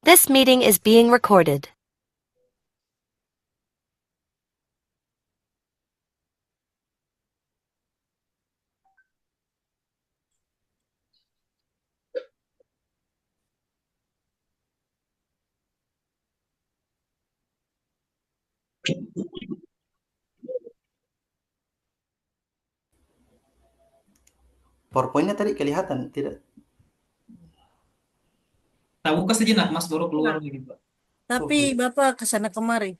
This meeting is being recorded. PowerPoint-nya tadi kelihatan tidak? Tak buka sejenak, Mas, baru keluar lagi, Pak. Tapi Bapak kesana kemari.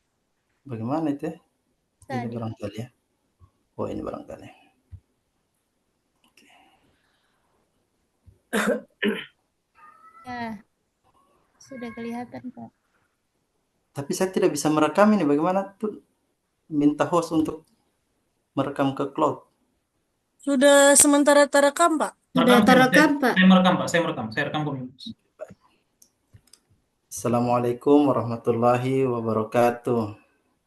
Bagaimana itu ya? Ini Tadi. barangkali ya. Oh, ini barangkali. Ya, sudah kelihatan, Pak. Tapi saya tidak bisa merekam ini. Bagaimana tuh? Minta host untuk merekam ke cloud. Sudah sementara terekam, Pak. Sudah terekam, Pak. Saya merekam, Pak. Saya rekam kok. Assalamualaikum warahmatullahi wabarakatuh.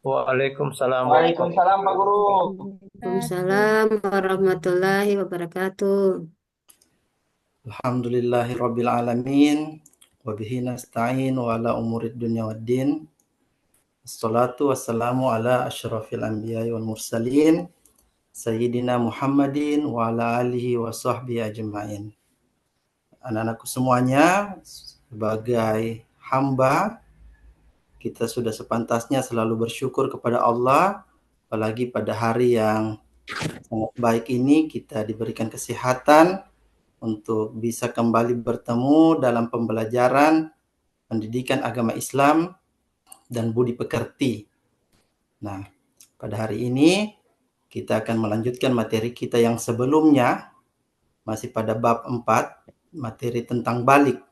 Waalaikumsalam. Waalaikumsalam Pak Guru. Waalaikumsalam warahmatullahi wabarakatuh. Alhamdulillahi rabbil alamin. Wabihi nasta'in wa ala umurid dunya waddin. Assalatu wassalamu ala asyrafil anbiya'i wal mursalin. Sayyidina Muhammadin wa ala alihi wa sahbihi ajma'in. Anak-anakku semuanya, sebagai hamba, kita sudah sepantasnya selalu bersyukur kepada Allah, apalagi pada hari yang sangat baik ini kita diberikan kesehatan untuk bisa kembali bertemu dalam pembelajaran pendidikan agama Islam dan budi pekerti. Nah, pada hari ini kita akan melanjutkan materi kita yang sebelumnya, masih pada bab 4, materi tentang balik.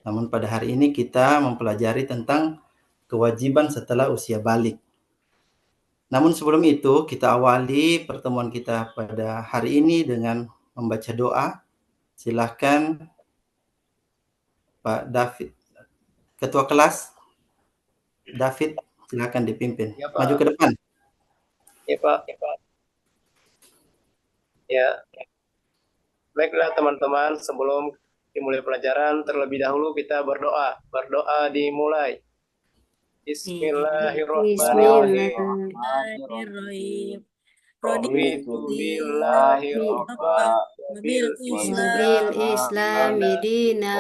Namun pada hari ini kita mempelajari tentang kewajiban setelah usia balik. Namun sebelum itu kita awali pertemuan kita pada hari ini dengan membaca doa. Silahkan Pak David, Ketua Kelas. David, silahkan dipimpin. Ya, Pak. Maju ke depan. Ya, Pak. Ya. Baiklah teman-teman, sebelum dimulai pelajaran, terlebih dahulu kita berdoa. Berdoa dimulai. Bismillahirrahmanirrahim. Bismillahirrahmanirrahim. Raditu billahi rabba Bil Bil Islami dina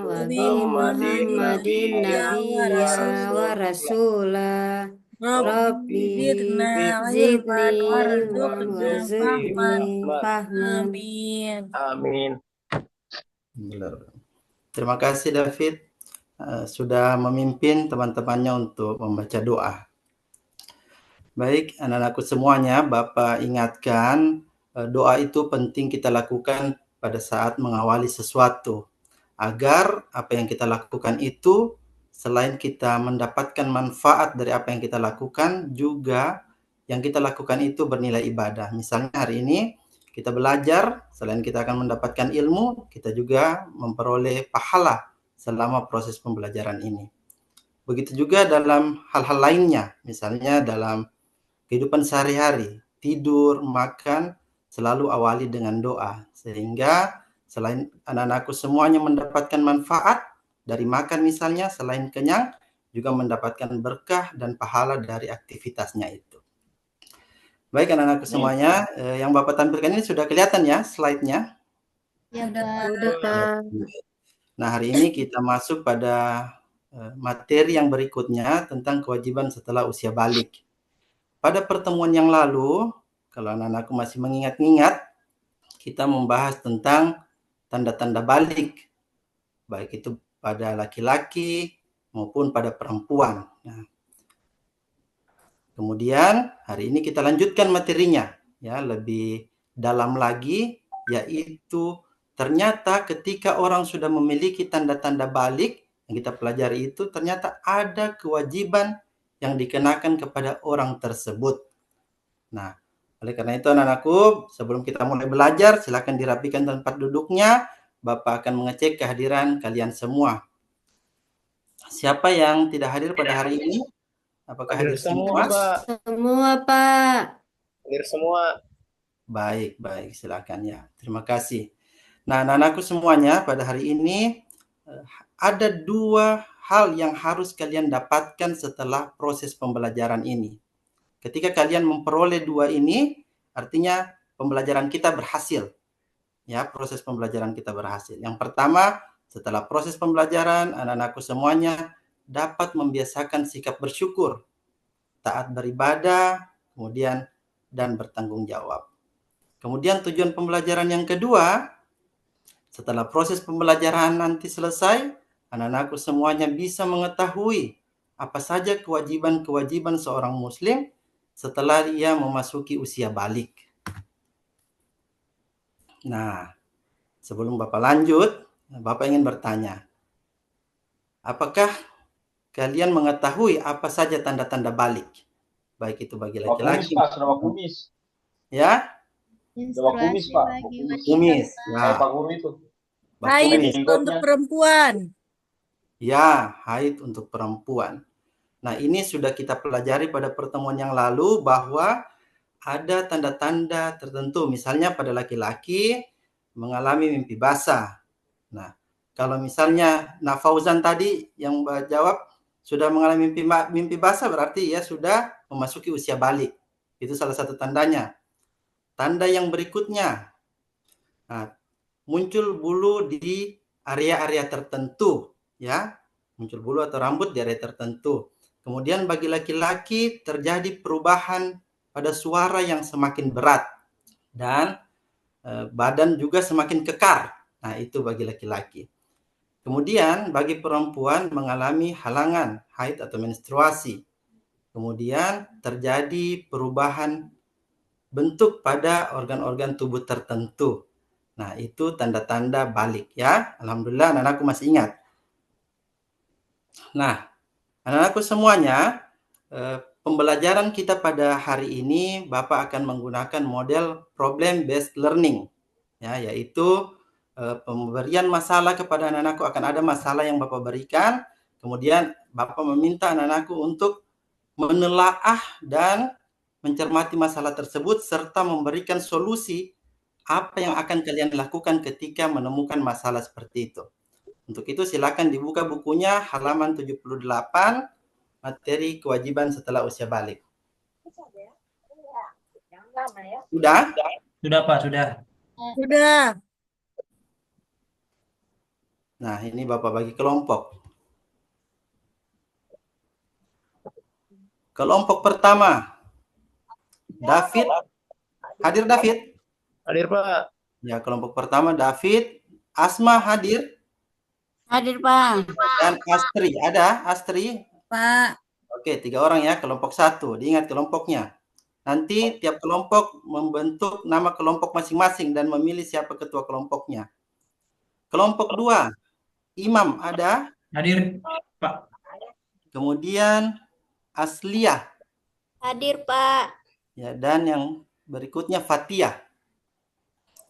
wa bi Muhammadin nabiyya wa rasula. Rabbi zidni warzuqni fahman. Amin. Terima kasih David sudah memimpin teman-temannya untuk membaca doa. Baik, anak-anakku semuanya, Bapak ingatkan doa itu penting kita lakukan pada saat mengawali sesuatu, agar apa yang kita lakukan itu selain kita mendapatkan manfaat dari apa yang kita lakukan, juga yang kita lakukan itu bernilai ibadah. Misalnya hari ini kita belajar, selain kita akan mendapatkan ilmu, kita juga memperoleh pahala selama proses pembelajaran ini. Begitu juga dalam hal-hal lainnya, misalnya dalam kehidupan sehari-hari, tidur, makan, selalu awali dengan doa. Sehingga selain anak-anakku semuanya mendapatkan manfaat dari makan misalnya, selain kenyang, juga mendapatkan berkah dan pahala dari aktivitasnya itu. Baik anak-anakku semuanya, yang Bapak tampilkan ini sudah kelihatan ya slide-nya? Ya, Pak. Nah, hari ini kita masuk pada materi yang berikutnya tentang kewajiban setelah usia balik. Pada pertemuan yang lalu, kalau anak-anakku masih mengingat-ingat, kita membahas tentang tanda-tanda balik, baik itu pada laki-laki maupun pada perempuan. Nah, kemudian hari ini kita lanjutkan materinya, ya lebih dalam lagi, yaitu ternyata ketika orang sudah memiliki tanda-tanda balik yang kita pelajari itu, ternyata ada kewajiban yang dikenakan kepada orang tersebut. Nah, oleh karena itu anak-anakku, sebelum kita mulai belajar, silakan dirapikan tempat duduknya. Bapak akan mengecek kehadiran kalian semua. Siapa yang tidak hadir pada hari ini? Apakah hadir semua? Pak. Semua, Pak. Hadir semua. Baik, silakan ya. Terima kasih. Nah, anak-anakku semuanya, pada hari ini ada dua hal yang harus kalian dapatkan setelah proses pembelajaran ini. Ketika kalian memperoleh 2 ini, artinya pembelajaran kita berhasil. Ya, proses pembelajaran kita berhasil. Yang pertama, setelah proses pembelajaran, anak-anakku semuanya dapat membiasakan sikap bersyukur, taat beribadah, kemudian dan bertanggung jawab. Kemudian tujuan pembelajaran yang kedua, setelah proses pembelajaran nanti selesai, anak-anakku semuanya bisa mengetahui apa saja kewajiban-kewajiban seorang muslim setelah dia memasuki usia balik. Nah, sebelum Bapak lanjut, Bapak ingin bertanya, apakah kalian mengetahui apa saja tanda-tanda balik? Baik itu bagi laki-laki. Pak, sudah kumis. Ya, Sudah kumis, Pak. kumis. Kayak Ya, Pak Guru itu. Haid kumis. untuk perempuan. Ya, haid untuk perempuan. Nah, ini sudah kita pelajari pada pertemuan yang lalu bahwa ada tanda-tanda tertentu. Misalnya pada laki-laki mengalami mimpi basah. Nah, kalau misalnya Fauzan tadi yang jawab sudah mengalami mimpi basah, berarti ya sudah memasuki usia balik. Itu salah satu tandanya. Tanda yang berikutnya, nah, muncul bulu di area-area tertentu, ya, muncul bulu atau rambut di area tertentu. Kemudian bagi laki-laki terjadi perubahan pada suara yang semakin berat dan badan juga semakin kekar. Nah, itu bagi laki-laki. Kemudian bagi perempuan mengalami halangan haid atau menstruasi. Kemudian terjadi perubahan bentuk pada organ-organ tubuh tertentu. Nah, itu tanda-tanda balik ya. Alhamdulillah anak-anakku masih ingat. Nah, anak-anakku semuanya, pembelajaran kita pada hari ini Bapak akan menggunakan model problem based learning. Ya, yaitu pemberian masalah kepada anak-anakku, akan ada masalah yang Bapak berikan, kemudian Bapak meminta anak-anakku untuk menelaah dan mencermati masalah tersebut serta memberikan solusi apa yang akan kalian lakukan ketika menemukan masalah seperti itu. Untuk itu silakan dibuka bukunya halaman 78, materi kewajiban setelah usia balik. Sudah? Sudah, Pak, sudah. Sudah. Nah, ini Bapak bagi kelompok. Kelompok pertama, David. Hadir David? Hadir, Pak. Ya, kelompok pertama David. Asma hadir? Hadir, Pak. Dan Astri, ada Astri? Pak. Oke, 3 orang ya, kelompok 1. Diingat kelompoknya. Nanti tiap kelompok membentuk nama kelompok masing-masing dan memilih siapa ketua kelompoknya. Kelompok 2, Imam ada? Hadir, Pak. Kemudian Asliah. Hadir, Pak. Ya, dan yang berikutnya Fatia.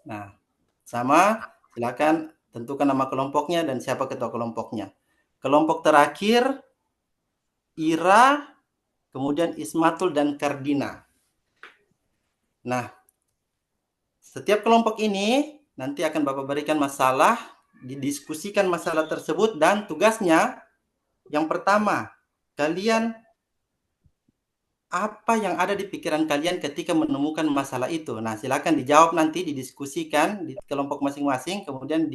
Nah, sama, silakan tentukan nama kelompoknya dan siapa ketua kelompoknya. Kelompok terakhir, Ira, kemudian Ismatul dan Kardina. Nah, setiap kelompok ini nanti akan Bapak berikan masalah, didiskusikan masalah tersebut, dan tugasnya yang pertama, kalian apa yang ada di pikiran kalian ketika menemukan masalah itu. Nah, silakan dijawab nanti, didiskusikan di kelompok masing-masing, kemudian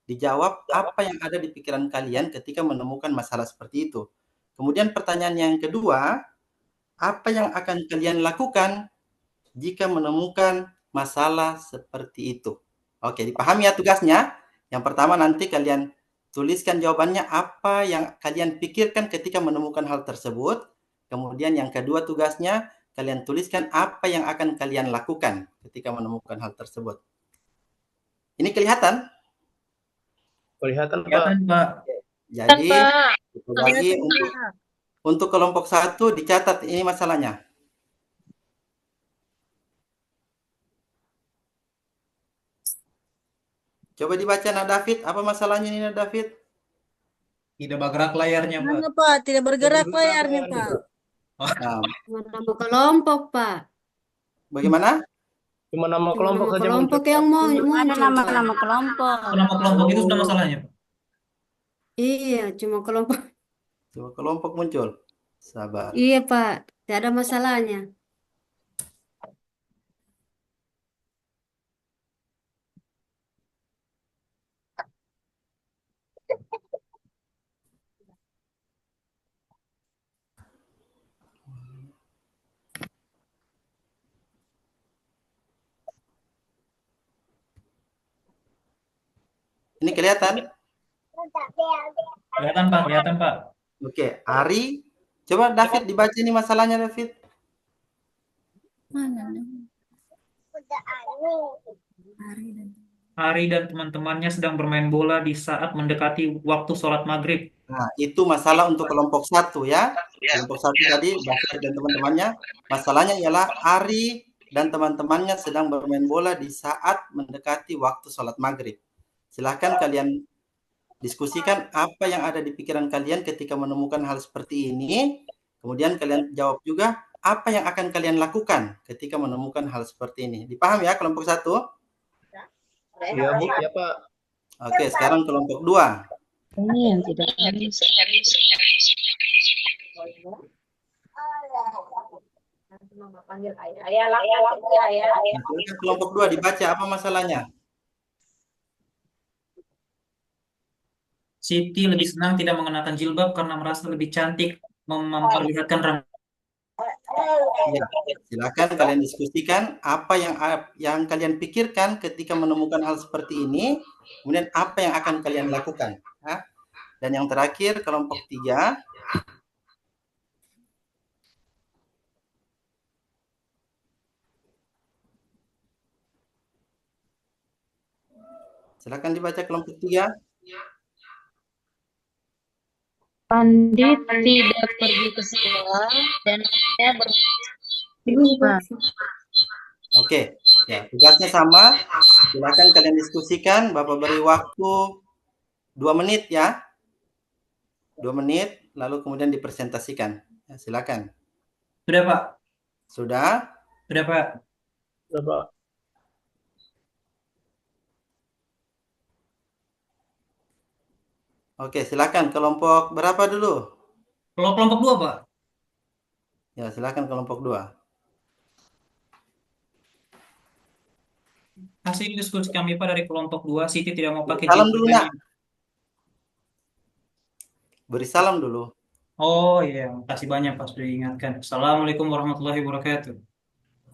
dijawab apa yang ada di pikiran kalian ketika menemukan masalah seperti itu. Kemudian pertanyaan yang kedua, apa yang akan kalian lakukan jika menemukan masalah seperti itu? Oke, dipahami ya tugasnya. Yang pertama nanti kalian tuliskan jawabannya apa yang kalian pikirkan ketika menemukan hal tersebut. Kemudian yang kedua tugasnya, kalian tuliskan apa yang akan kalian lakukan ketika menemukan hal tersebut. Ini kelihatan? Kelihatan, Pak. Kelihatan, Pak. Jadi, kita bagi untuk kelompok 1 dicatat ini masalahnya. Coba dibaca Nak David, apa masalahnya ini Nak David? Tidak bergerak layarnya, Pak. Mana, Pak? Tidak bergerak layarnya, Pak. Nah, Nama kelompok, Pak. bagaimana? Cuma nama Cuma kelompok nama saja kelompok muncul. yang mau Ada muncul, Pak. nama-nama kelompok. Nama kelompok itu sudah masalahnya, Pak. Iya, cuma kelompok. Coba kelompok muncul. Sabar. Iya, Pak. Tidak ada masalahnya. Ini kelihatan? Kelihatan Pak, kelihatan Pak. Oke, Ari. Coba David dibaca ini masalahnya, David. Mana nih? Ari dan teman-temannya sedang bermain bola di saat mendekati waktu sholat maghrib. Nah, itu masalah untuk kelompok 1 ya. Kelompok 1 tadi, David dan teman-temannya. Masalahnya ialah Ari dan teman-temannya sedang bermain bola di saat mendekati waktu sholat maghrib. Silahkan kalian diskusikan apa yang ada di pikiran kalian ketika menemukan hal seperti ini. Kemudian kalian jawab juga apa yang akan kalian lakukan ketika menemukan hal seperti ini. Dipaham ya kelompok 1? Iya, Bu. Ya, Pak. Oke, sekarang kelompok 2. Ini yang tidak bisa. Nah, silakan kelompok 2 dibaca apa masalahnya. Siti lebih senang tidak mengenakan jilbab karena merasa lebih cantik memperlihatkan rambut. Ya, silakan kalian diskusikan apa yang kalian pikirkan ketika menemukan hal seperti ini, kemudian apa yang akan kalian lakukan. Ya. Dan yang terakhir kelompok 3. Silakan dibaca kelompok 3. Pandit tidak pergi ke sekolah dan saya Oke, ya tugasnya sama. Silakan kalian diskusikan. Bapak beri waktu 2 menit ya. 2 menit, lalu kemudian dipresentasikan. Ya, silakan. Sudah Pak? Sudah? Sudah Pak? Sudah, Pak. Oke, silakan. Kelompok berapa dulu? Kelompok 2 Pak? Ya, silakan kelompok 2. Hasil diskusi kami Pak dari kelompok 2, Siti tidak mau pakai Salam jilbab dulu, Nak. Beri salam dulu. Oh iya, makasih banyak Pak sudah diingatkan. Assalamualaikum warahmatullahi wabarakatuh.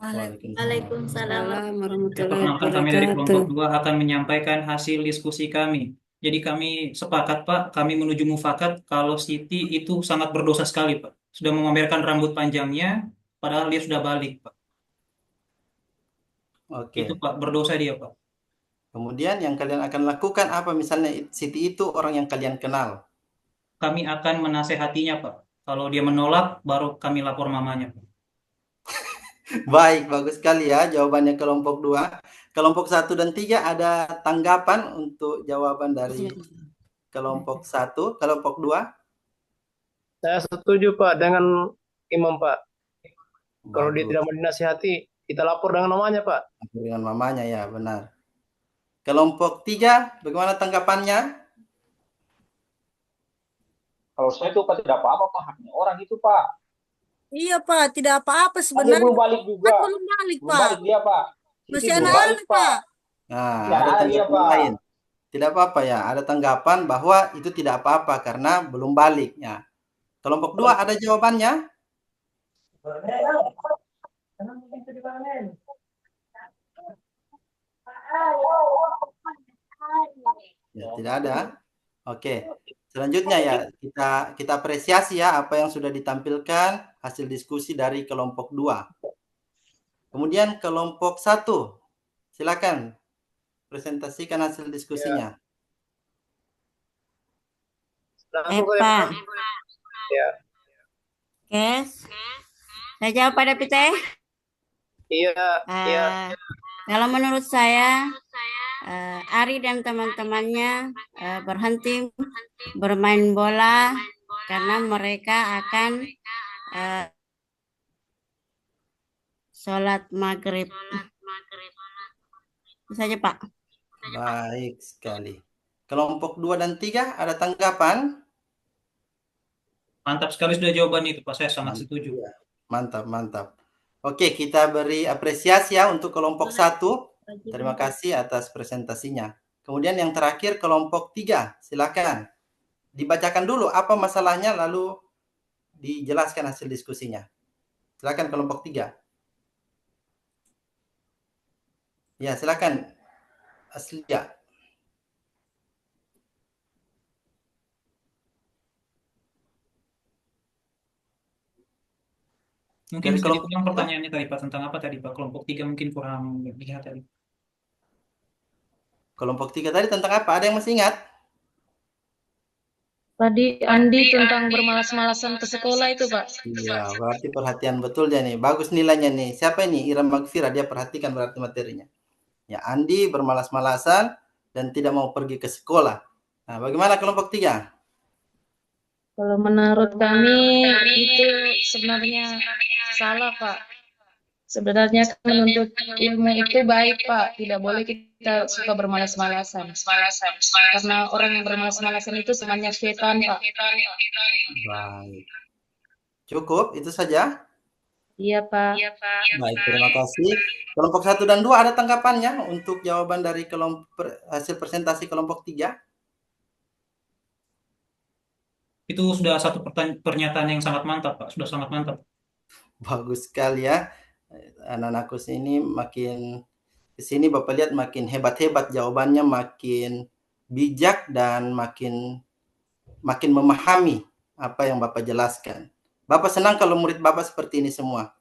Waalaikumsalam warahmatullahi Perkenalkan kami dari wabarakatuh. kelompok 2 akan menyampaikan hasil diskusi kami. Jadi kami sepakat Pak, kami menuju mufakat kalau Siti itu sangat berdosa sekali Pak. Sudah memamerkan rambut panjangnya, padahal dia sudah balik Pak. Oke. Itu Pak, berdosa dia Pak. Kemudian yang kalian akan lakukan apa? Misalnya Siti itu orang yang kalian kenal. Kami akan menasehatinya Pak. Kalau dia menolak, baru kami lapor mamanya Pak. Baik, bagus sekali ya jawabannya kelompok 2. Kelompok 1 dan 3 ada tanggapan untuk jawaban dari kelompok 1, kelompok 2? Saya setuju, Pak, dengan Imam, Pak. Kalau dia Bagus. tidak mau dinasihati, kita lapor dengan namanya, Pak. Lapor dengan mamanya ya, benar. Kelompok 3, bagaimana tanggapannya? Kalau saya itu Pak tidak apa-apa Pak, haknya orang itu Pak. Iya Pak, tidak apa-apa Dia sebenarnya. belum balik juga. Kan belum balik Belum Pak. balik dia Pak. Masih Belum anak-anak balik, Pak. Nah, Ya, ada iya, tanggapan Pak. lain. Tidak apa-apa ya, ada tanggapan bahwa itu tidak apa-apa karena belum balik. Ya. Kelompok 2 ada jawabannya? Ya, tidak ada. Oke. Selanjutnya ya, kita apresiasi ya apa yang sudah ditampilkan hasil diskusi dari kelompok 2. Kemudian kelompok 1. Silakan presentasikan hasil diskusinya. Langsung saja, Pak. Ya. Oke. Saya jawab pada Pite. Iya, iya. Kalau menurut saya, Ari dan teman-temannya berhenti bermain bola karena mereka akan sholat maghrib. Itu saja, Pak. Baik sekali. Kelompok 2 dan 3 ada tanggapan? Mantap sekali sudah jawaban itu, Pak. Saya sangat setuju. Iya, mantap, mantap. Oke, kita beri apresiasi ya untuk kelompok 1. Terima kasih atas presentasinya. Kemudian yang terakhir kelompok 3. Silakan. Dibacakan dulu apa masalahnya lalu dijelaskan hasil diskusinya. Silakan kelompok 3. Ya, silakan. Aslia. Mungkin Dari bisa kelompok diulang pertanyaannya tadi, Pak. Tentang apa tadi, Pak? Kelompok 3 mungkin kurang lihat tadi. Kelompok 3 tadi tentang apa? Ada yang masih ingat? Tadi Andi tentang bermalas-malasan ke sekolah itu, Pak. Iya, berarti perhatian betul dia nih. Bagus nilainya nih. Siapa ini? Ira Magfira. Dia perhatikan berarti materinya. Ya, Andi bermalas-malasan dan tidak mau pergi ke sekolah. Nah, bagaimana kelompok 3? Kalau menurut kami itu sebenarnya salah, Pak. Sebenarnya menuntut ilmu itu baik, Pak. Tidak boleh kita suka bermalas-malasan. Karena orang yang bermalas-malasan itu temannya setan, Pak. Baik. Cukup, itu saja. Iya, Pak. Baik, terima kasih. Kelompok 1 dan 2 ada tanggapannya untuk jawaban dari hasil presentasi kelompok 3? Itu sudah satu pernyataan yang sangat mantap, Pak. Sudah sangat mantap. Bagus sekali ya. Anak-anakku sini makin kesini Bapak lihat makin hebat-hebat jawabannya, makin bijak dan makin memahami apa yang Bapak jelaskan. Bapak senang kalau murid Bapak seperti ini semua.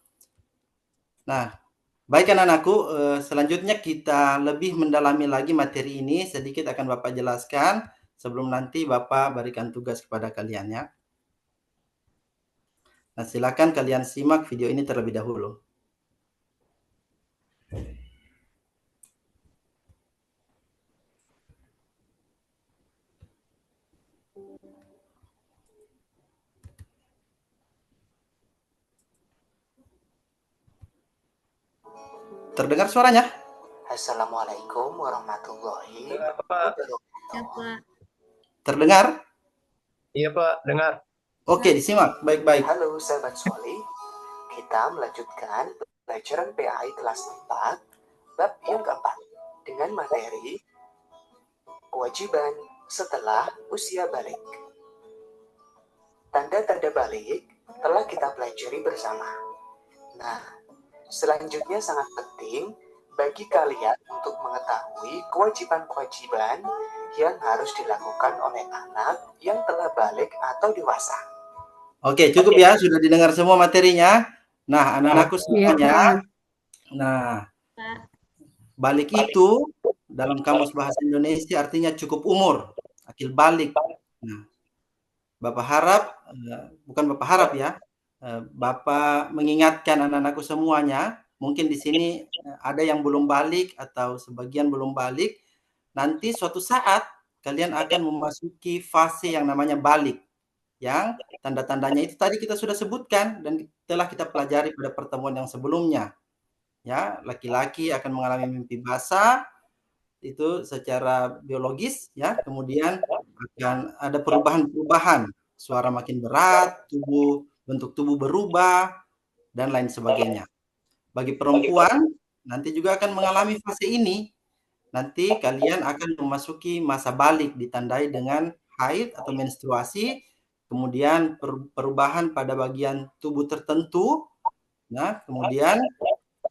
Nah, baik anak-anakku, selanjutnya kita lebih mendalami lagi materi ini. Sedikit akan Bapak jelaskan sebelum nanti Bapak berikan tugas kepada kalian ya. Nah, silakan kalian simak video ini terlebih dahulu. Terdengar suaranya? Assalamualaikum warahmatullahi wabarakatuh. Terdengar? Iya Pak, dengar. Oke, disimak baik-baik. Halo sahabat Soli, kita melanjutkan pelajaran PAI kelas 4, bab yang keempat, dengan materi kewajiban setelah usia balik. Tanda-tanda balik telah kita pelajari bersama. Nah, selanjutnya sangat penting bagi kalian untuk mengetahui kewajiban-kewajiban yang harus dilakukan oleh anak yang telah balik atau dewasa. Oke, cukup ya, sudah didengar semua materinya. Nah, anak-anakku semuanya. Nah, balik itu dalam Kamus Bahasa Indonesia artinya cukup umur, akil balik. Nah, Bapak harap, bukan Bapak harap ya, Bapak mengingatkan anak-anakku semuanya, mungkin di sini ada yang belum balik atau sebagian belum balik, nanti suatu saat kalian akan memasuki fase yang namanya balik. Yang tanda-tandanya itu tadi kita sudah sebutkan dan telah kita pelajari pada pertemuan yang sebelumnya. Ya, laki-laki akan mengalami mimpi basah itu secara biologis ya, kemudian akan ada perubahan-perubahan, suara makin berat, bentuk tubuh berubah dan lain sebagainya. Bagi perempuan nanti juga akan mengalami fase ini. Nanti kalian akan memasuki masa balik ditandai dengan haid atau menstruasi, kemudian perubahan pada bagian tubuh tertentu. Nah, kemudian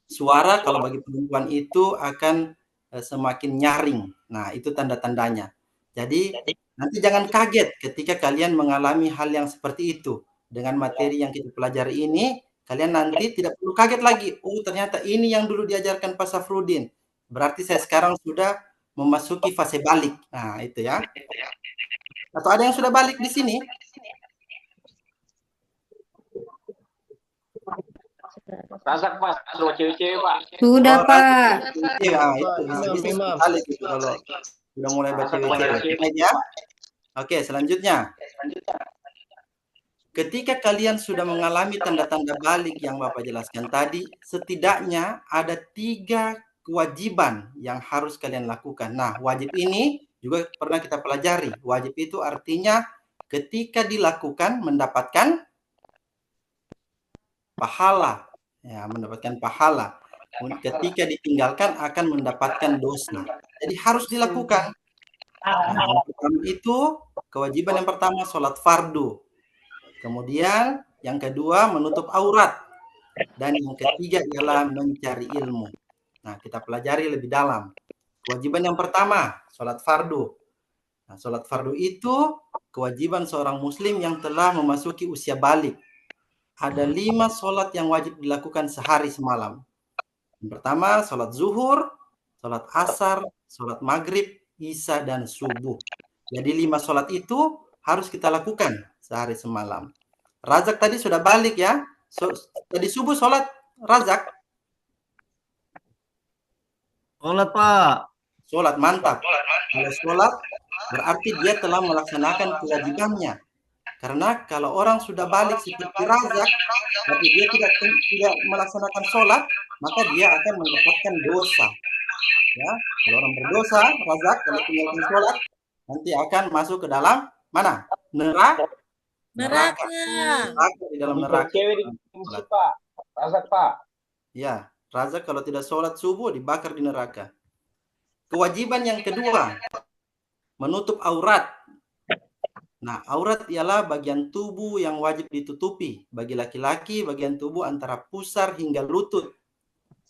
suara kalau bagi perempuan itu akan semakin nyaring. Nah, itu tanda-tandanya. Jadi, nanti jangan kaget ketika kalian mengalami hal yang seperti itu. Dengan materi yang kita pelajari ini, kalian nanti tidak perlu kaget lagi. Oh, ternyata ini yang dulu diajarkan Pak Safrudin. Berarti saya sekarang sudah memasuki fase balik. Nah, itu ya. Atau ada yang sudah balik di sini? Rasak Pak, kalau cewek-cewek Pak. Sudah, Pak. Iya, itu bisa balik gitu kalau sudah mulai bercewek-cewek ya. Oke, selanjutnya. Ketika kalian sudah mengalami tanda-tanda balik yang Bapak jelaskan tadi, setidaknya ada 3 kewajiban yang harus kalian lakukan. Nah, wajib ini juga pernah kita pelajari. Wajib itu artinya ketika dilakukan mendapatkan pahala. Ya, mendapatkan pahala. Ketika ditinggalkan akan mendapatkan dosa. Jadi harus dilakukan. Nah, yang pertama itu kewajiban yang pertama sholat fardu. Kemudian yang kedua menutup aurat. Dan yang ketiga ialah mencari ilmu. Nah, kita pelajari lebih dalam. Kewajiban yang pertama, sholat fardu. Nah, sholat fardu itu kewajiban seorang muslim yang telah memasuki usia balik. Ada 5 sholat yang wajib dilakukan sehari semalam. Yang pertama, sholat zuhur, sholat asar, sholat maghrib, isya, dan subuh. Jadi 5 sholat itu harus kita lakukan sehari semalam. Razak tadi sudah balik ya. Tadi subuh sholat Razak. Sholat, Pak. Sholat, mantap. Kalau sholat berarti dia telah melaksanakan kewajibannya. Karena kalau orang sudah balik seperti Razak, tapi dia tidak melaksanakan sholat, maka dia akan mendapatkan dosa. Ya, kalau orang berdosa, Razak, kalau tinggalkan sholat, nanti akan masuk ke dalam mana? Neraka. Di dalam neraka. Cewek di Pak. Razak, Pak. Ya, Razak kalau tidak sholat subuh dibakar di neraka. Kewajiban yang kedua, menutup aurat. Nah, aurat ialah bagian tubuh yang wajib ditutupi. Bagi laki-laki, bagian tubuh antara pusar hingga lutut.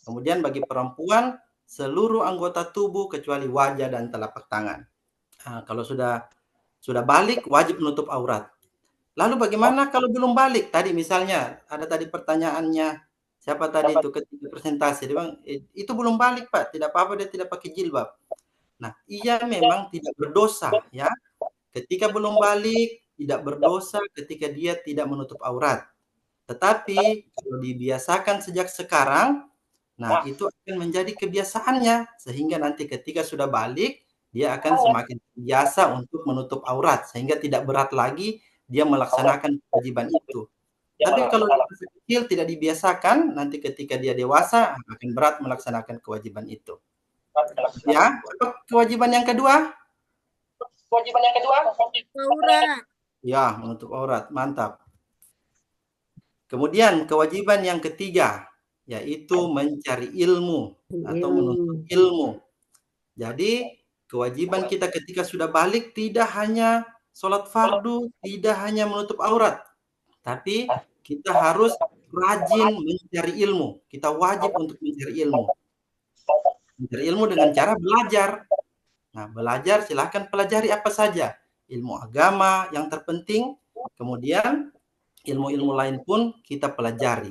Kemudian bagi perempuan, seluruh anggota tubuh kecuali wajah dan telapak tangan. Nah, kalau sudah balik, wajib menutup aurat. Lalu bagaimana kalau belum balik? Tadi misalnya, ada tadi pertanyaannya, siapa tadi itu ketika presentasi, dia bilang, itu belum balik Pak, tidak apa-apa dia tidak pakai jilbab. Nah, ia memang tidak berdosa ya. Ketika belum balik, tidak berdosa ketika dia tidak menutup aurat. Tetapi kalau dibiasakan sejak sekarang, nah itu akan menjadi kebiasaannya. Sehingga nanti ketika sudah balik, dia akan semakin biasa untuk menutup aurat. Sehingga tidak berat lagi dia melaksanakan kewajiban itu. Tapi kalau dia masih kecil tidak dibiasakan, nanti ketika dia dewasa akan berat melaksanakan kewajiban itu. Ya, kewajiban yang kedua? Aurat. Ya, menutup aurat. Mantap. Kemudian kewajiban yang ketiga, yaitu mencari ilmu atau menuntut ilmu. Jadi, kewajiban kita ketika sudah balik tidak hanya sholat fardu, tidak hanya menutup aurat. Tapi kita harus rajin mencari ilmu. Kita wajib untuk mencari ilmu. Mencari ilmu dengan cara belajar. Nah, belajar silahkan pelajari apa saja. Ilmu agama yang terpenting, kemudian ilmu-ilmu lain pun kita pelajari.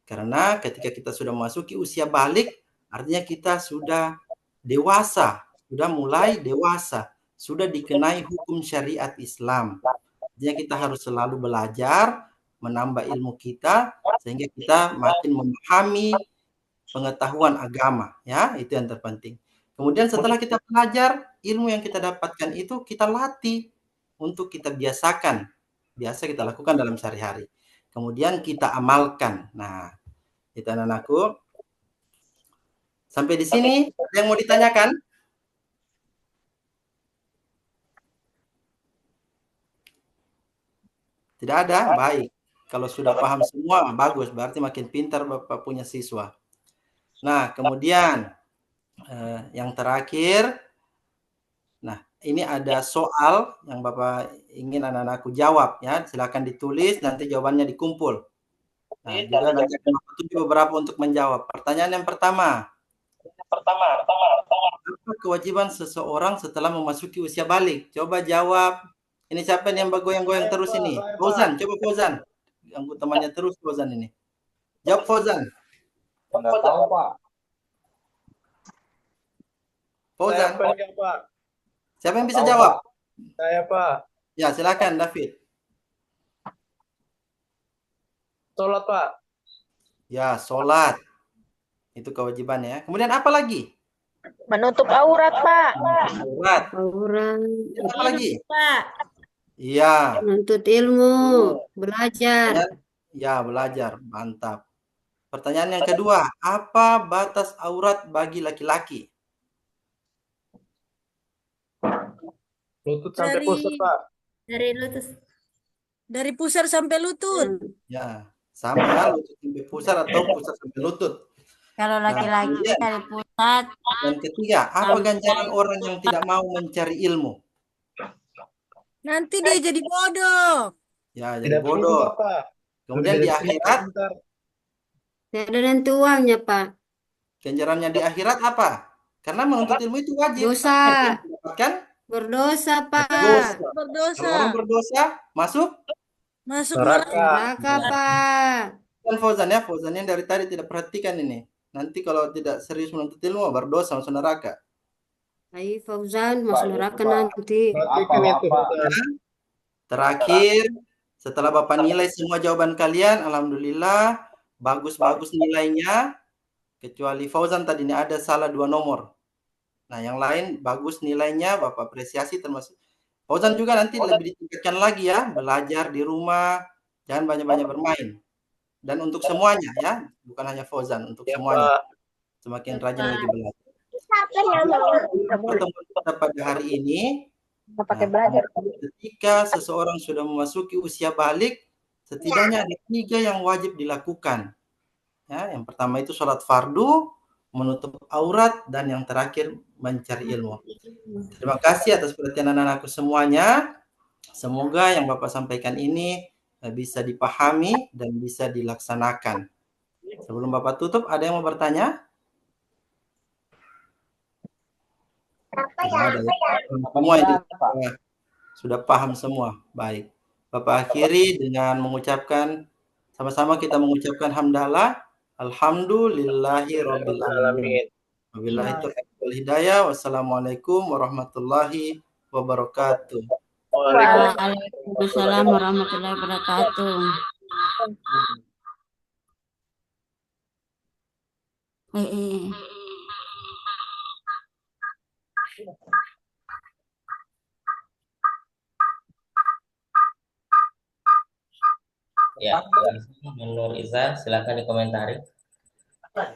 Karena ketika kita sudah memasuki usia balik, artinya kita sudah dewasa, sudah mulai dewasa, sudah dikenai hukum syariat Islam. Artinya kita harus selalu belajar, menambah ilmu kita, sehingga kita makin memahami pengetahuan agama. Ya, itu yang terpenting. Kemudian setelah kita belajar, ilmu yang kita dapatkan itu kita latih untuk kita biasakan. Biasa kita lakukan dalam sehari-hari. Kemudian kita amalkan. Nah, itu anak-anakku. Sampai di sini, ada yang mau ditanyakan? Tidak ada? Baik. Kalau sudah paham semua, bagus. Berarti makin pintar Bapak punya siswa. Nah, kemudian yang terakhir, nah ini ada soal yang Bapak ingin anak-anakku jawab ya. Silakan ditulis, nanti jawabannya dikumpul. Nah, juga nanti akan tujuh beberapa untuk menjawab. Pertanyaan yang pertama. Apa kewajiban seseorang setelah memasuki usia balik? Coba jawab. Ini siapa yang bergoyang-goyang terus ini? Fauzan, coba Fauzan. Ganggu temannya terus Fauzan ini. Jawab Fauzan. Enggak tahu, Pak. Fauzan. Saya, Pak. Siapa yang bisa jawab? Saya, Pak. Ya, silakan David. Sholat, Pak. Ya, sholat. Itu kewajibannya. Kemudian apa lagi? Menutup aurat, Pak. Aurat. Apa lagi? Iya. Menuntut ilmu, belajar. Ya, belajar. Mantap. Pertanyaan yang kedua, apa batas aurat bagi laki-laki? Lutut sampai pusat, Pak. Dari lutut Dari pusar sampai lutut. Ya, sama lutut sampai pusar atau pusar sampai lutut. Kalau Nah, laki-laki kemudian dari pusat yang ketiga, apa ganjaran orang yang tidak mau mencari ilmu? Nanti dia jadi bodoh. Ya, jadi Tidak begitu, bodoh. Bapak. Kemudian di akhirat, tidak ada nanti uangnya, Pak. ganjarannya di akhirat apa? Karena menuntut ilmu itu wajib. Dosa, Mendapatkan berdosa, Pak. dosa. Berdosa. Kalau orang berdosa, masuk Masuk Neraka. neraka. Neraka, Pak. kan Fauzan ya. Fauzan yang dari tadi tidak perhatikan ini. Nanti kalau tidak serius menuntut ilmu, berdosa masuk neraka. Ayo Fauzan Pak, masuk itu, neraka Pak. nanti. Perhatikan itu, Apa? Fauzan. Terakhir, setelah Bapak nilai semua jawaban kalian, alhamdulillah, bagus-bagus nilainya, kecuali Fauzan tadi ini ada salah 2 nomor. Nah, yang lain bagus nilainya, Bapak apresiasi termasuk. Fauzan juga nanti lebih ditingkatkan lagi ya, belajar di rumah, jangan banyak-banyak bermain. Dan untuk semuanya ya, bukan hanya Fauzan, untuk Ya, semuanya. Pak. Semakin rajin lagi belajar. Pertemuan kita pada hari ini, ketika seseorang sudah memasuki usia balik, setidaknya ada 3 yang wajib dilakukan. Ya, yang pertama itu sholat fardu, menutup aurat, dan yang terakhir mencari ilmu. Terima kasih atas perhatian anak-anakku semuanya. Semoga yang Bapak sampaikan ini bisa dipahami dan bisa dilaksanakan. Sebelum Bapak tutup, ada yang mau bertanya? Tidak ada ya. Semua ini sudah paham semua. Baik. Bapak akhiri dengan mengucapkan, sama-sama kita mengucapkan hamdalah. Alhamdulillahi rabbil alamin. Wabillahi taufiq wal hidayah. Wassalamualaikum warahmatullahi wabarakatuh. Waalaikumsalam warahmatullahi wabarakatuh. Ya, Nur Iza, silakan dikomentari.